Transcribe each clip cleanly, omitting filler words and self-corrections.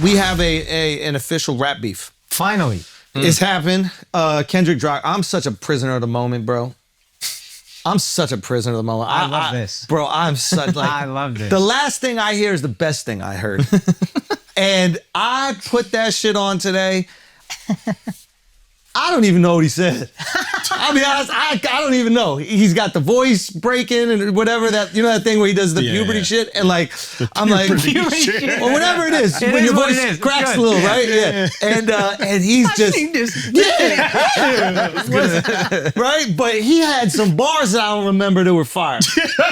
we have an official rap beef. Finally. It's happened. Kendrick dropped. I'm such a prisoner of the moment, bro. I'm such a prisoner of the moment. I love this. Bro, I'm such like... I love this. The last thing I hear is the best thing I heard. And I put that shit on today. I don't even know what he said. I'll be honest, I don't even know. He's got the voice breaking and whatever that, you know that thing where he does the puberty shit? And like, I'm like, or whatever it is, when your voice cracks a little, right? Yeah. And he's just, right? But he had some bars that I don't remember that were fire.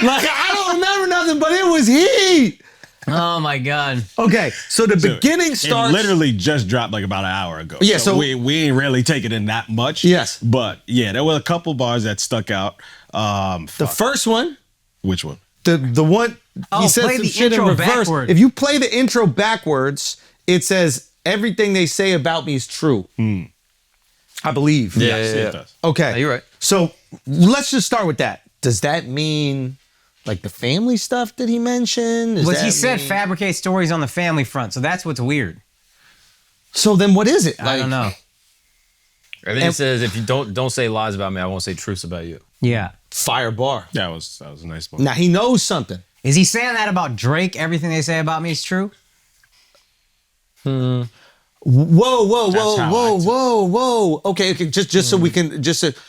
Like, I don't remember nothing, but it was heat. Oh my God. Okay, so the beginning starts. It literally just dropped like about an hour ago. Yeah, so we ain't really taking in that much. Yes. But yeah, there were a couple bars that stuck out. The first one. Which one? The one, he said some shit in reverse. Backwards. If you play the intro backwards, it says, everything they say about me is true. I believe. Yes, it does. Okay. Yeah, you're right. So let's just start with that. Does that mean like the family stuff that he mentioned? He said fabricate stories on the family front, so that's what's weird. So then what is it? I don't know. I think it says, if you don't say lies about me, I won't say truths about you. Yeah. Fire bar. That was a nice one. Now he knows something. Is he saying that about Drake? Everything they say about me is true? Whoa. Okay, just so we can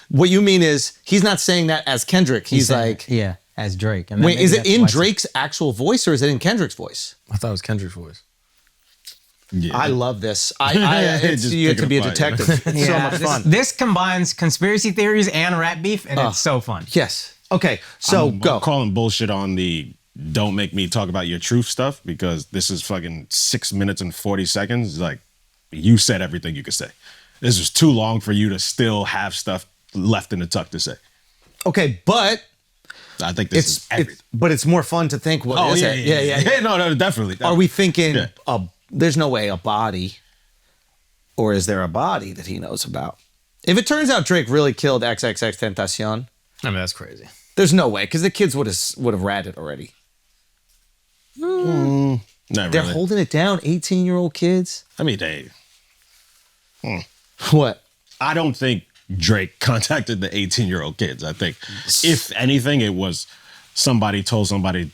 what you mean is he's not saying that as Kendrick. He's like, yeah, as Drake. And wait, is it in Drake's actual voice or is it in Kendrick's voice? I thought it was Kendrick's voice. Yeah. I love this. You have to be a detective. It's so much fun. This combines conspiracy theories and rap beef, and it's so fun. Yes. Okay, so go. I'm calling bullshit on the don't make me talk about your truth stuff because this is fucking 6 minutes and 40 seconds. Like, you said everything you could say. This was too long for you to still have stuff left in the tuck to say. Okay, but I think this is everything. But it's more fun to think, what is it? Yeah. No, definitely. Are we thinking, there's no way a body, or is there a body that he knows about? If it turns out Drake really killed XXXTentacion, I mean, that's crazy. there's no way, because the kids would have ratted already. Not They're really. holding it down, 18-year-old kids. I mean, they... What? I don't think Drake contacted the 18-year-old kids. I think, if anything, it was somebody told somebody.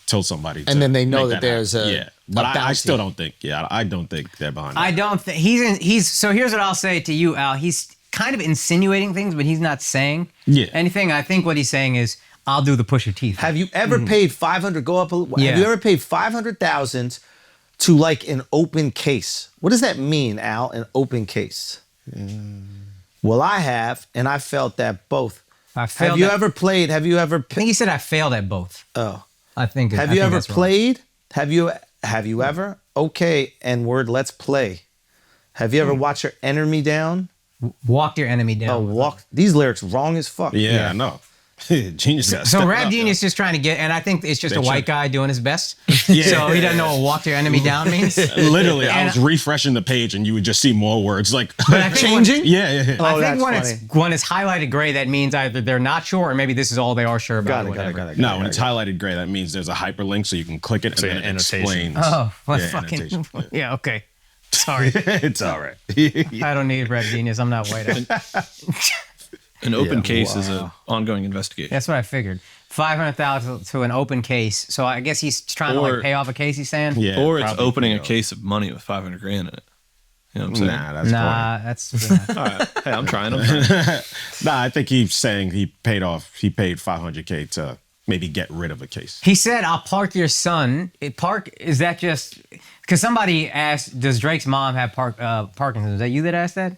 And then they know make that there's happen. a But a I still bounty. don't think. Yeah, I don't think they're behind. I don't think he's. So here's what I'll say to you, Al. He's kind of insinuating things, but he's not saying anything. I think what he's saying is, I'll do the Pusha T thing. Have you ever paid 500? Go up. Yeah. Have you ever paid 500,000 to like an open case? What does that mean, Al? An open case? Well, I have, and I felt that both. Have you ever played? Have you ever? I think he said I failed at both. Oh, I think. Have you ever played? Have you ever? Okay, and word. Let's play. Have you ever watched your enemy down? Walked your enemy down. Oh, walk. These lyrics wrong as fuck. Yeah, I know. Genius. So Rap Genius just trying to get, and I think it's just a white guy doing his best. Yeah. So he doesn't know what walk your enemy down means. Literally, I was refreshing the page and you would just see more words like changing. Yeah. Oh, I think that's when it's highlighted gray, that means either they're not sure or maybe this is all they are sure about. Got it. No, when it's highlighted gray, that means there's a hyperlink so you can click it and then it explains. Oh, what annotation. fucking? Yeah, okay. Sorry, It's all right. I don't need Rap Genius. I'm not white. An open case is an ongoing investigation. That's what I figured. 500,000 to an open case. So I guess he's trying to like pay off a case. He's saying. Yeah, Or it's probably, opening a case of money with 500 grand in it. You know what I'm saying? Nah, that's Nah, that's. All right. Hey, I'm trying. Nah, I think he's saying he paid 500K to maybe get rid of a case. He said, "I'll park your son." Is that just because somebody asked? Does Drake's mom have Parkinson's? Is that you that asked that,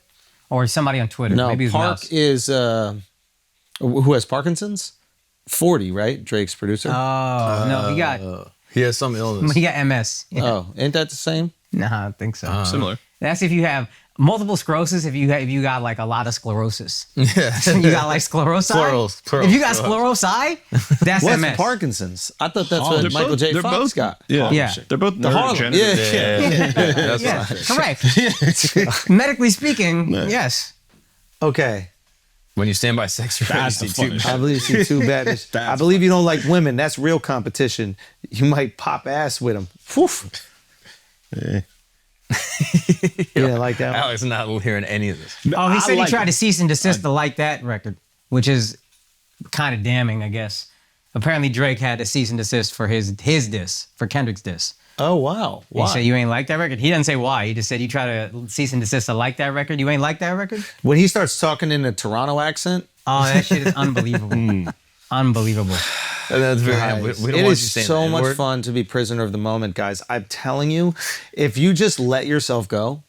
or somebody on Twitter? No, Maybe it was Park Mouse. is who has Parkinson's? 40, right? Drake's producer. Oh no, he got He has some illness. MS. Yeah. Oh, ain't that the same? Nah, I don't think so. Similar. That's if you have multiple sclerosis. If you got like a lot of sclerosis, Yeah. you got like sclerosi. Plural. If you got sclerosi, that's What's MS. Parkinson's? I thought that's They're what Michael both- J. they're Fox both- got. Yeah. They're both Harlem. neurodegenerative. Yeah. Yeah, correct. Medically speaking, yes. Okay. When you stand by sex, That's the funniest I believe you too bad. I believe you don't like women. That's real competition. You might pop ass with them. You didn't like that one? Alex not hearing any of this. Oh, he said he like tried it. to cease and desist the Like That record, which is kind of damning, I guess. Apparently Drake had to cease and desist for his diss, for Kendrick's diss. Oh, wow. He said, you ain't like that record? He doesn't say why. He just said, you try to cease and desist to Like That record? You ain't like that record? When he starts talking in a Toronto accent, Oh, that shit is unbelievable. Unbelievable. That's very. guys, We don't it want is you saying so the much N-word. fun to be prisoner of the moment, guys. I'm telling you, if you just let yourself go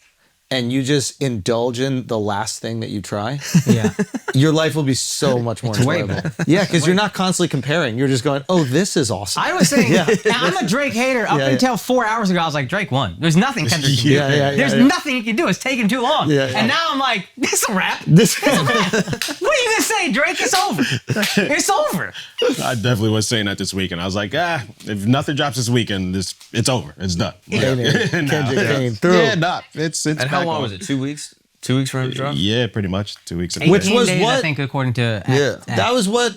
and you just indulge in the last thing that you try, Yeah. your life will be so much more way enjoyable. better. Yeah, because you're not constantly comparing. You're just going, oh, this is awesome. I was saying, I'm a Drake hater. Up Yeah, until 4 hours ago, I was like, Drake won. There's nothing Kendrick can do. Yeah. There's nothing he can do. It's taking too long. Yeah, yeah. And now I'm like, this a rap. This What are you gonna say, Drake? It's over. It's over. I definitely was saying that this weekend. I was like, if nothing drops this weekend, it's over. It's done. Kendrick came through. Yeah, it's And how back long on. was it? 2 weeks? 2 weeks for him to drop? Yeah, pretty much 2 weeks. 18 Which was days, what? I think, according to That was what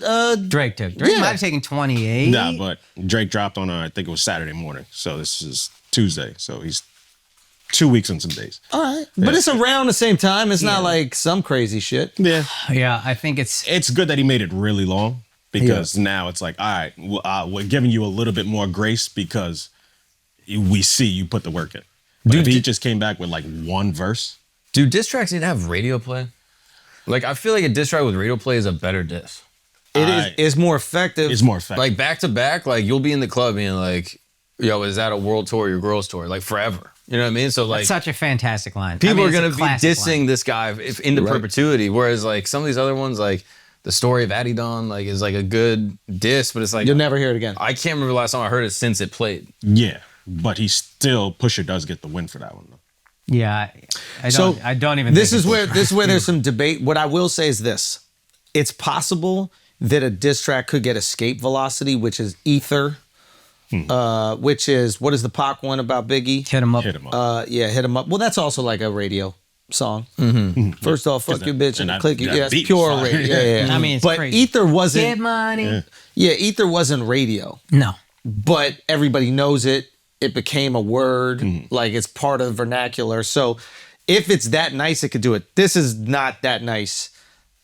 Drake took. Drake Yeah. might have taken 28. Nah, but Drake dropped on I think it was Saturday morning. So this is Tuesday. So he's 2 weeks and some days. all right. But it's around the same time. It's not like some crazy shit. Yeah. Yeah, I think it's It's good that he made it really long because now it's like, all right, we're giving you a little bit more grace because we see you put the work in. But if he just came back with like one verse, Do diss tracks need to have radio play? Like, I feel like a diss track with radio play is a better diss. It's more effective. it's more effective. Like, back to back, like, you'll be in the club being like, yo, is that a world tour or your girls tour? Like, forever. You know what I mean? So, like, such a fantastic line. people I mean, are going it's to a be classic dissing line. this guy into perpetuity. Whereas, like, some of these other ones, like, the story of Adidon, like, is like a good diss, but it's like, You'll never hear it again. I can't remember the last time I heard it since it played. yeah, but he still Pusha does get the win for that one though. Yeah, I So don't even. This think is it's- where there's some debate. What I will say is this: it's possible that a diss track could get escape velocity, which is ether, which is what is the Pac one about Biggie? hit him up. Hit him up. Hit him up. Well, that's also like a radio song. First off, fuck that- your bitch and and click that it. Yeah, it's beat pure was fire. radio. Yeah. I mean, it's but crazy. ether Get wasn't. money. Yeah, ether wasn't radio, No. but everybody knows it. It became a word, like it's part of vernacular. So if it's that nice, it could do it. This is not that nice.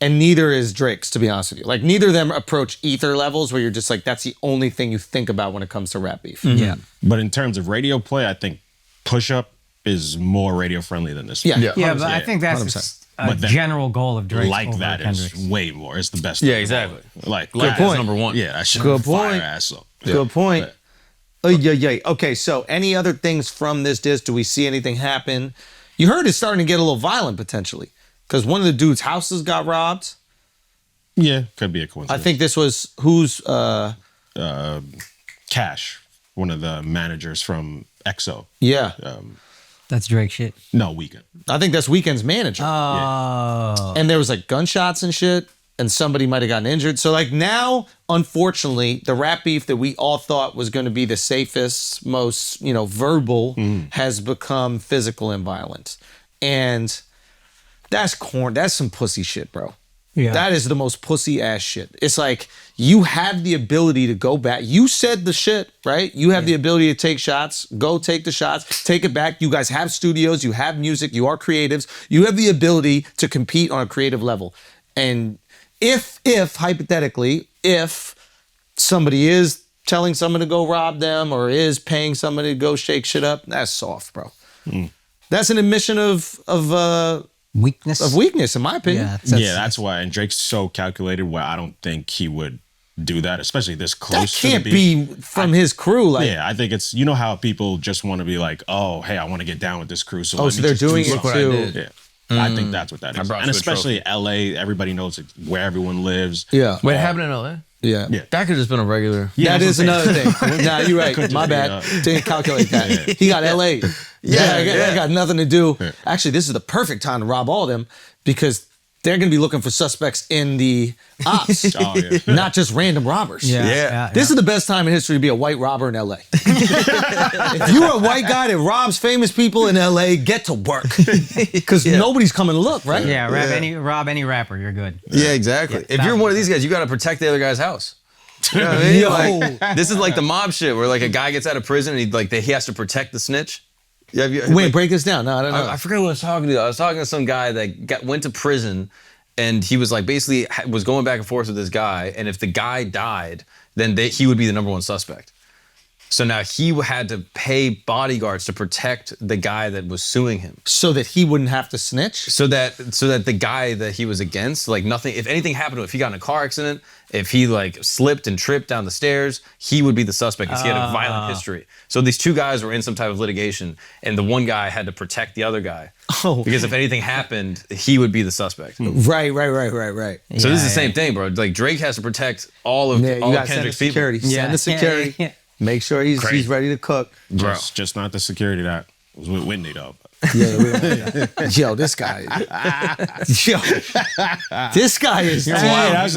And neither is Drake's, to be honest with you. Like neither of them approach ether levels where you're just like, that's the only thing you think about when it comes to rap beef. Yeah. But in terms of radio play, I think Push Up is more radio friendly than this. Yeah. one. Yeah, but I 100%. think that's a But that- general goal of Drake. Like over that Kendrick's. is way more. It's the best. Yeah, of them all. exactly. Like Good Last- point. #1. Yeah, that shit. Good Fire point. ass up. Good point. Yeah. Okay, so any other things from this disc? Do we see anything happen? You heard it's starting to get a little violent potentially because one of the dude's houses got robbed. Yeah, could be a I coincidence. think this was who's Cash, one of the managers from EXO. yeah. That's Drake shit. No, Weekend. I think that's Weekend's manager. Oh. And there was like gunshots and shit, and somebody might have gotten injured. So like now, unfortunately, the rap beef that we all thought was going to be the safest, most, verbal has become physical and violent. And that's corn. That's some pussy shit, bro. Yeah. That is the most pussy ass shit. It's like you have the ability to go back. You said the shit, right? You have the ability to take shots. Go take the shots. Take it back. You guys have studios. You have music. You are creatives. You have the ability to compete on a creative level. And if hypothetically, if somebody is telling someone to go rob them or is paying somebody to go shake shit up, that's soft, bro. That's an admission of weakness, in my opinion. Yeah. That's why. And Drake's so calculated where I don't think he would do that, especially this That close. can't to the be from his crew. Like, Yeah, I think it's, how people just want to be like, oh, hey, I want to get down with this crew. So oh, let so me they're just do doing it something. what I too. did. Yeah. I think that's what that is. brought And you a especially LA, everybody knows where everyone lives. Yeah. Wait, it happened in LA? Yeah. Yeah. That could have just been a regular. Yeah, That that's is what I'm another thing. Nah, you're right. My bad. Didn't calculate that. He got LA. I got nothing to do. Actually, this is the perfect time to rob all of them because they're going to be looking for suspects in the ops, Oh, yeah. not just random robbers. Yeah. This is the best time in history to be a white robber in LA. If you're a white guy that robs famous people in LA, get to work. Because nobody's coming to look, right? Yeah, rob any rapper, you're good. Yeah, exactly. If you're one of these guys, you got to protect the other guy's house. You know what I mean? Yo. Like, this is like the mob shit where like a guy gets out of prison and he has to protect the snitch. Yeah, Wait, break this down. No, I don't know. I forget who I was talking to. I was talking to some guy that went to prison, and he was like basically was going back and forth with this guy, and if the guy died, then he would be the number one suspect. So now he had to pay bodyguards to protect the guy that was suing him, so that he wouldn't have to snitch. so that the guy that he was against, like nothing, if anything happened to him, if he got in a car accident, if he like slipped and tripped down the stairs, he would be the suspect because he had a violent history. So these two guys were in some type of litigation, and the one guy had to protect the other guy. Oh. Because if anything happened, he would be the suspect. Right. So this is the same thing, bro. Like Drake has to protect all of Kendrick's people. Security. Send the security. Yeah. Make sure he's ready to cook. Just not the security that was with Whitney though. Yo, this guy. This guy is. He's wild.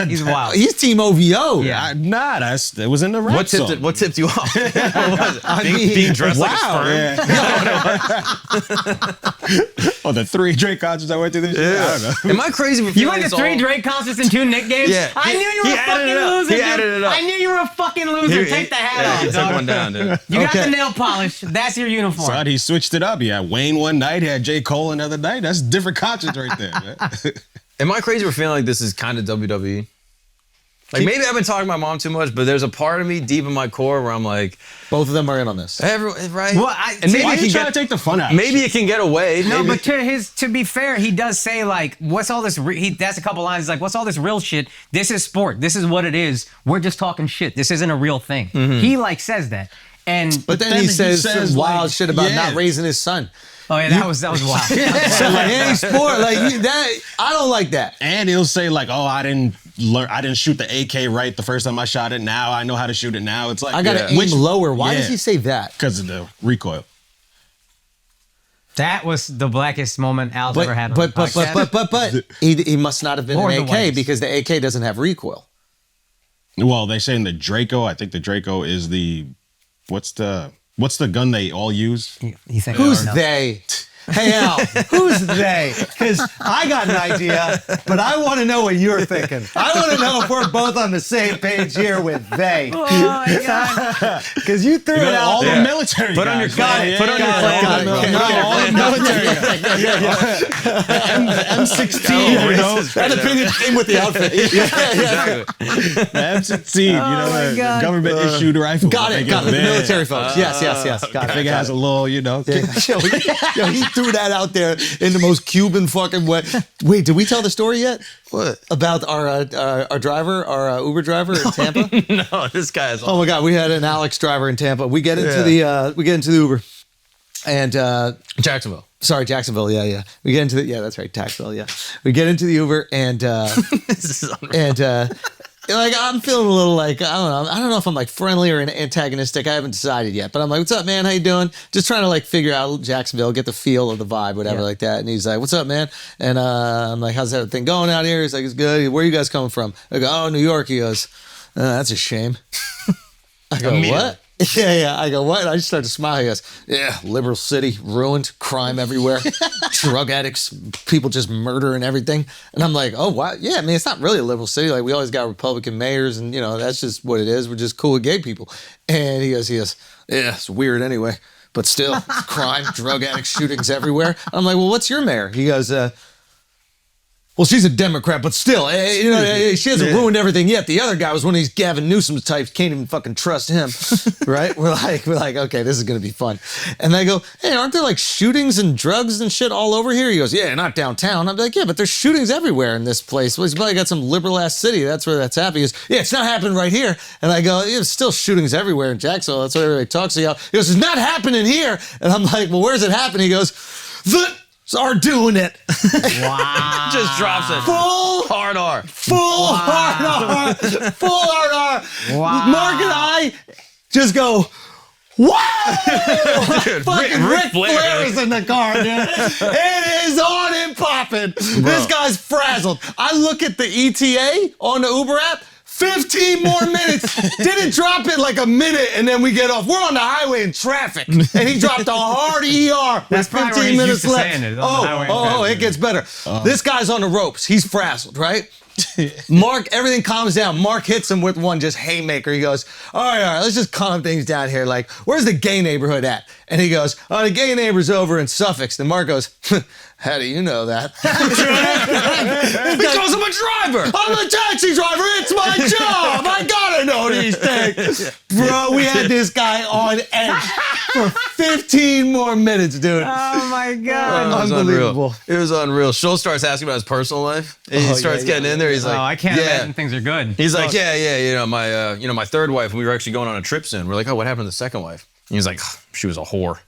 He's wild. He's Team OVO. Yeah. It was in the rap song. What tipped you off? What was it? Being dressed like a sperm? Oh, the 3 Drake concerts I went to this year? I don't know. Am I crazy? You went to 3 Drake concerts and 2 Nick games? Yeah. I knew you were a fucking loser. He added it up. I knew you were a fucking loser. Take the hat off, He took dog. one down, dude. You got the nail polish. That's your uniform. Son, he switched it up. He had Wayne one night, he had J. Cole another night. That's different concerts right there, man. Am I crazy for feeling like this is kind of WWE? Like maybe I've been talking to my mom too much, but there's a part of me deep in my core where I'm like, both of them are in on this. right? Well, and maybe Why it you can trying to take the fun out? Maybe it can get away. No, maybe. but to be fair, he does say like, "What's all this?" That's a couple lines. He's like, "What's all this real shit? This is sport. This is what it is. We're just talking shit. This isn't a real thing." He like says that, and But then he says some wild shit about not raising his son. oh yeah, that was wild. So like any sport, like that, I don't like that. And he'll say like, "Oh, I didn't shoot the AK right the first time I shot it. Now I know how to shoot it now." It's like I gotta aim lower. Why does he say that? Because of the recoil. That was the blackest moment Al's ever had. On But the podcast. but he must not have been Or an the AK whites. because the AK doesn't have recoil. Well, they say in the Draco, I think the Draco is the what's the gun they all use? He's saying, Who's no. they? Hey Al, who's they? Because I got an idea, but I want to know what you're thinking. I want to know if we're both on the same page here with they. Oh my god! Because you threw it out All there. the military Put on your guys. put on your Got it. All the military guys. The M16, you know? That opinion came with the outfit. Exactly. The M16, you know, my the God. government issued rifle. Got it. Got it. The Man. military folks. Yes. Got I think it has a little, you know. Yo, he threw that out there in the most Cuban fucking way. Wait, did we tell the story yet? What? About our driver, our Uber driver in Tampa? No, this guy is. Oh my God, we had an Alex driver in Tampa. We get into the Uber, and Jacksonville. sorry, Jacksonville. Yeah. We get into that's right, Jacksonville. Yeah, we get into the Uber and This is unreal. like I'm feeling a little like I don't know if I'm like friendly or antagonistic. I haven't decided yet, but I'm like, "What's up, man? How you doing?" Just trying to like figure out Jacksonville, get the feel of the vibe, whatever, like that. And he's like, "What's up, man?" And I'm like, "How's everything going out here?" He's like, "It's good." "Where are you guys coming from?" I go, "Oh, New York." He goes, "That's a shame." I go, "What?" Yeah. I go, "What?" And I just start to smile. He goes, "Yeah, liberal city, ruined, crime everywhere, drug addicts, people just murder and everything." And I'm like, "Oh, wow. Yeah, I mean, it's not really a liberal city. Like, we always got Republican mayors and, you know, that's just what it is. We're just cool with gay people." And he goes, "Yeah, it's weird anyway. But still, crime, drug addicts, shootings everywhere." I'm like, "Well, what's your mayor?" He goes, "Well, she's a Democrat, but still, you know, she hasn't ruined everything yet. The other guy was one of these Gavin Newsom types. Can't even fucking trust him." Right? We're like, okay, this is gonna be fun. And I go, "Hey, aren't there like shootings and drugs and shit all over here?" He goes, "Yeah, not downtown." I'm like, "Yeah, but there's shootings everywhere in this place. Well, he's probably got some liberal ass city. That's where that's happening." He goes, "Yeah, it's not happening right here." And I go, "Yeah, there's still shootings everywhere in Jacksonville. That's what everybody talks about." He goes, "It's not happening here." And I'm like, "Well, where's it happening?" He goes, "Are doing it." Wow! Just drops it. Full Hard R. hard R. Full hard R. Wow. Mark and I just go, "Whoa!" Dude, Fucking Ric Flair is in the car, dude. It is on and popping. This guy's frazzled. I look at the ETA on the Uber app. 15 more minutes. Didn't drop it like a minute, and then we get off. We're on the highway in traffic, and he dropped a hard ER with That's probably 15 where he's minutes used to left. saying it, on the highway in traffic. It gets better. This guy's on the ropes. He's frazzled, right? Mark, everything calms down. Mark hits him with one just haymaker. He goes, all right, let's just calm things down here. Like, where's the gay neighborhood at? And he goes, oh, the gay neighbor's over in Suffolk. And Mark goes, how do you know that? Because I'm a driver. I'm a taxi driver. It's my job. I gotta know these things. Bro, we had this guy on edge for 15 more minutes, dude. Oh my God. It was Unbelievable. Unreal. It was unreal. Schulz starts asking about his personal life. And he starts getting in there. He's like, I can't imagine things are good. He's like, my third wife, we were actually going on a trip soon. We're like, oh, what happened to the second wife? And he's like, she was a whore.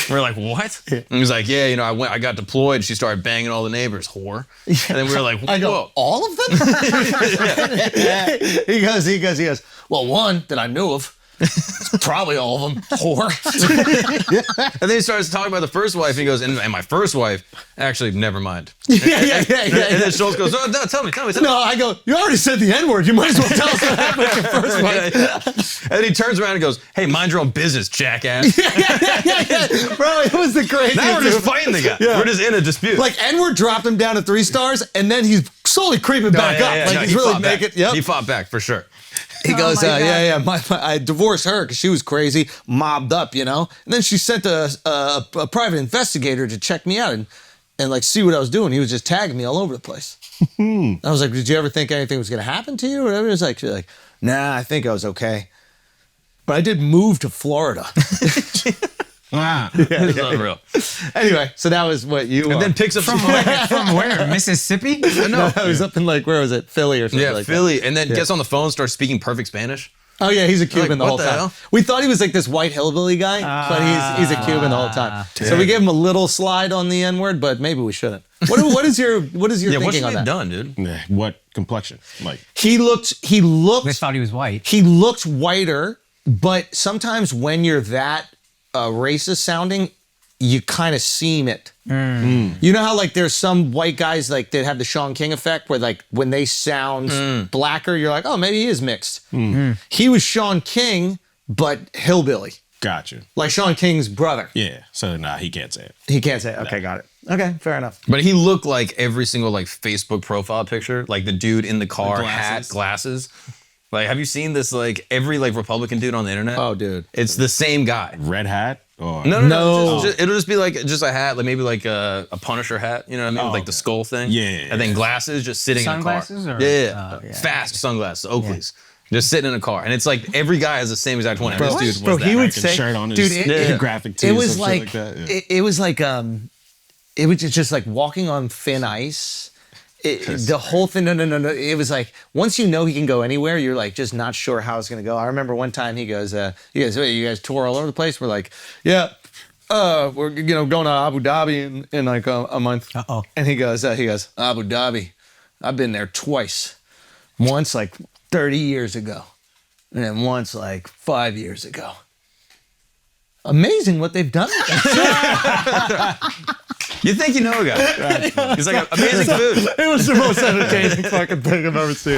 We're like, what? And he's like, I got deployed. She started banging all the neighbors, whore. And then we were like, whoa. I go, all of them? He goes, well, one that I knew of. Probably all of them, whore. And then he starts talking about the first wife, and he goes, and my first wife, actually, never mind. Yeah. And then Schulz goes, no, tell me. No, I go, you already said the N-word. You might as well tell us what happened with your first wife. And then he turns around and goes, hey, mind your own business, jackass. Yeah. Bro, it was the craziest. Now we're just fighting the guy. Yeah. We're just in a dispute. Like, N-word dropped him down to 3 stars, and then he's slowly creeping back up. Like, No, he's he really fought back. making, yep. He fought back, for sure. He goes, my God. I divorced her because she was crazy, mobbed up, And then she sent a private investigator to check me out and like see what I was doing. He was just tagging me all over the place. I was like, did you ever think anything was going to happen to you or whatever? She's like, nah, I think I was okay. But I did move to Florida. Wow. It's unreal. Anyway, so that was what you And then picks up From where? Mississippi? No, I was up in where was it? Philly or something like Philly, that. and then gets on the phone, starts speaking perfect Spanish. Oh yeah, he's a Cuban the what whole the time. hell? We thought he was like this white hillbilly guy, but he's a Cuban the whole time. So we gave him a little slide on the N-word, but maybe we shouldn't. What is your Yeah, what thinking should on they that? have done, dude? Yeah, what complexion? Like, He looked They thought he was white. he looked whiter, but sometimes when you're that racist sounding, you kind of seem it. You know how like there's some white guys like that have the Sean King effect where like when they sound blacker, you're like, oh, maybe he is mixed. He was Sean King, but hillbilly. gotcha. Like Sean King's brother. Yeah. So nah, he can't say it. He can't say it. Okay, got it. Okay, fair enough. But he looked like every single like Facebook profile picture, like the dude in the car, glasses. hat, glasses. Like, have you seen this? Like every like Republican dude on the internet. Oh, dude. It's the same guy. Red hat or No. It'll just be like just a hat, like maybe like a Punisher hat. You know what I mean? Oh, With, like the okay. skull thing. Yeah. And then glasses, just sitting Sunglasses in a car. or- Yeah. oh, yeah. Fast sunglasses, Oakleys. Just sitting in a car, and it's like every guy has the same exact one. And Bro, this dude bro, was that. he would American say, shirt on his dude, it graphic tee. it was some like, shit like that. Yeah. it was like it was just like walking on thin ice. The whole thing, no. It was like once you know he can go anywhere, you're like just not sure how it's gonna go. I remember one time he goes, "Wait, you guys tour all over the place?" We're like, "Yeah, we're going to Abu Dhabi in like a month." Uh-oh. And he goes, "Abu Dhabi, I've been there twice. Once like 30 years ago, and then once like 5 years ago." Amazing what they've done. You think you know a guy? He's like amazing food. It was the most entertaining fucking thing I've ever seen.